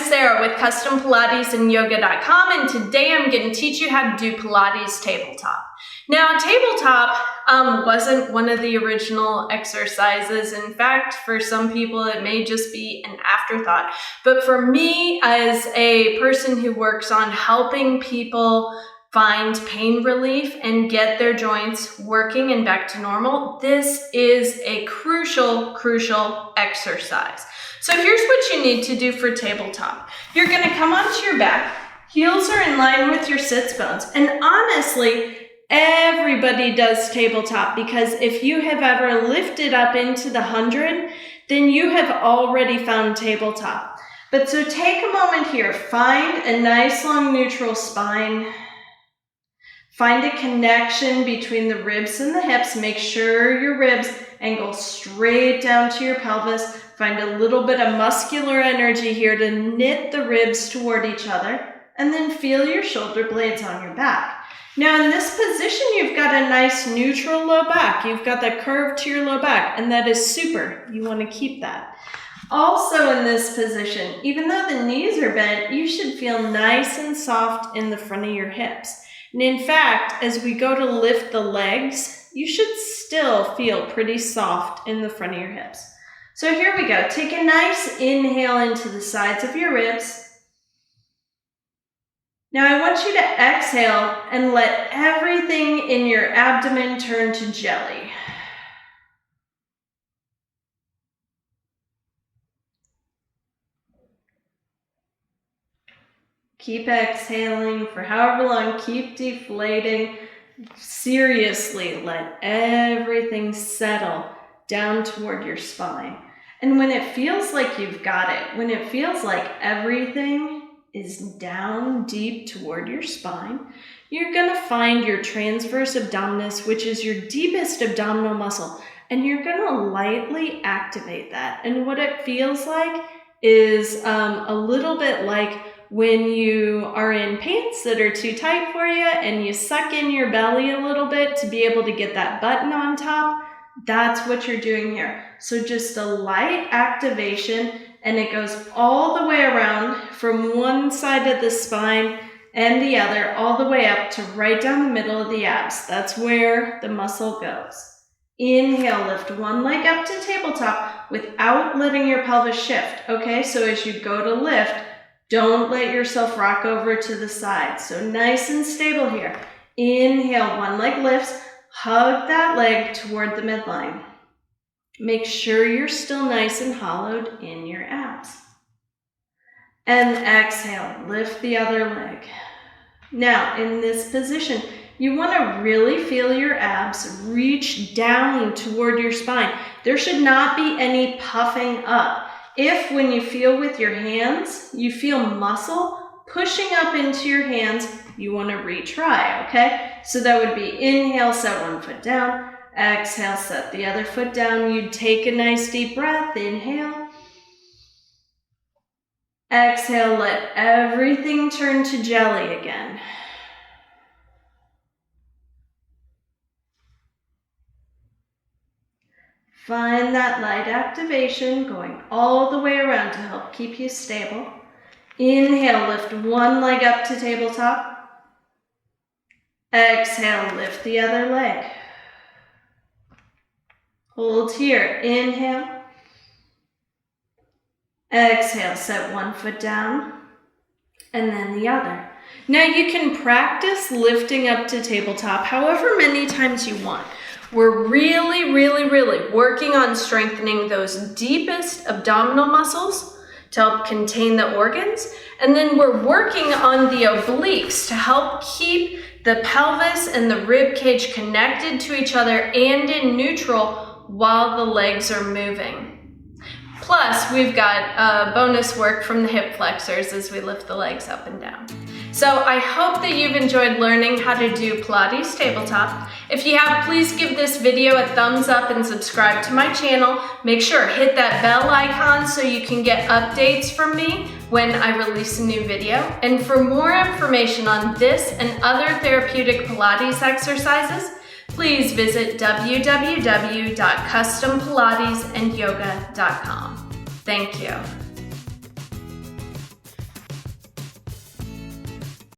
Sarah with CustomPilatesandYoga.com, and today I'm going to teach you how to do Pilates tabletop. Now, tabletop wasn't one of the original exercises. In fact, for some people, it may just be an afterthought. But for me, as a person who works on helping people find pain relief and get their joints working and back to normal, this is a crucial exercise. So here's what you need to do for tabletop. You're going to come onto your back. Heels are in line with your sits bones. And honestly, everybody does tabletop, because if you have ever lifted up into the 100, then you have already found tabletop. But so take a moment here. Find a nice long neutral spine. Find a connection between the ribs and the hips. Make sure your ribs angle straight down to your pelvis. Find a little bit of muscular energy here to knit the ribs toward each other. And then feel your shoulder blades on your back. Now in this position, you've got a nice neutral low back. You've got that curve to your low back, and that is super. You want to keep that. Also in this position, even though the knees are bent, you should feel nice and soft in the front of your hips. And in fact, as we go to lift the legs, you should still feel pretty soft in the front of your hips. So here we go. Take a nice inhale into the sides of your ribs. Now I want you to exhale and let everything in your abdomen turn to jelly. Keep exhaling for however long. Keep deflating. Seriously, let everything settle down toward your spine. And when it feels like you've got it, when it feels like everything is down deep toward your spine, you're going to find your transverse abdominis, which is your deepest abdominal muscle, and you're going to lightly activate that. And what it feels like is a little bit like when you are in pants that are too tight for you and you suck in your belly a little bit to be able to get that button on top. That's what you're doing here. So just a light activation, and it goes all the way around from one side of the spine and the other, all the way up to right down the middle of the abs. That's where the muscle goes. Inhale, lift one leg up to tabletop without letting your pelvis shift. Okay, so as you go to lift, don't let yourself rock over to the side. So nice and stable here. Inhale, one leg lifts. Hug that leg toward the midline. Make sure you're still nice and hollowed in your abs. And exhale, lift the other leg. Now, in this position, you want to really feel your abs reach down toward your spine. There should not be any puffing up. If, when you feel with your hands, you feel muscle pushing up into your hands, you want to retry, okay? So that would be inhale, set one foot down. Exhale, set the other foot down. You'd take a nice deep breath. Inhale. Exhale, let everything turn to jelly again. Find that light activation going all the way around to help keep you stable. Inhale, lift one leg up to tabletop. Exhale, lift the other leg. Hold here. Inhale. Exhale, set one foot down, and then the other. Now you can practice lifting up to tabletop however many times you want. We're really working on strengthening those deepest abdominal muscles to help contain the organs. And then we're working on the obliques to help keep the pelvis and the rib cage connected to each other and in neutral while the legs are moving. Plus, we've got bonus work from the hip flexors as we lift the legs up and down. So I hope that you've enjoyed learning how to do Pilates tabletop. If you have, please give this video a thumbs up and subscribe to my channel. Make sure hit that bell icon so you can get updates from me when I release a new video. And for more information on this and other therapeutic Pilates exercises, please visit www.CustomPilatesandYoga.com. Thank you.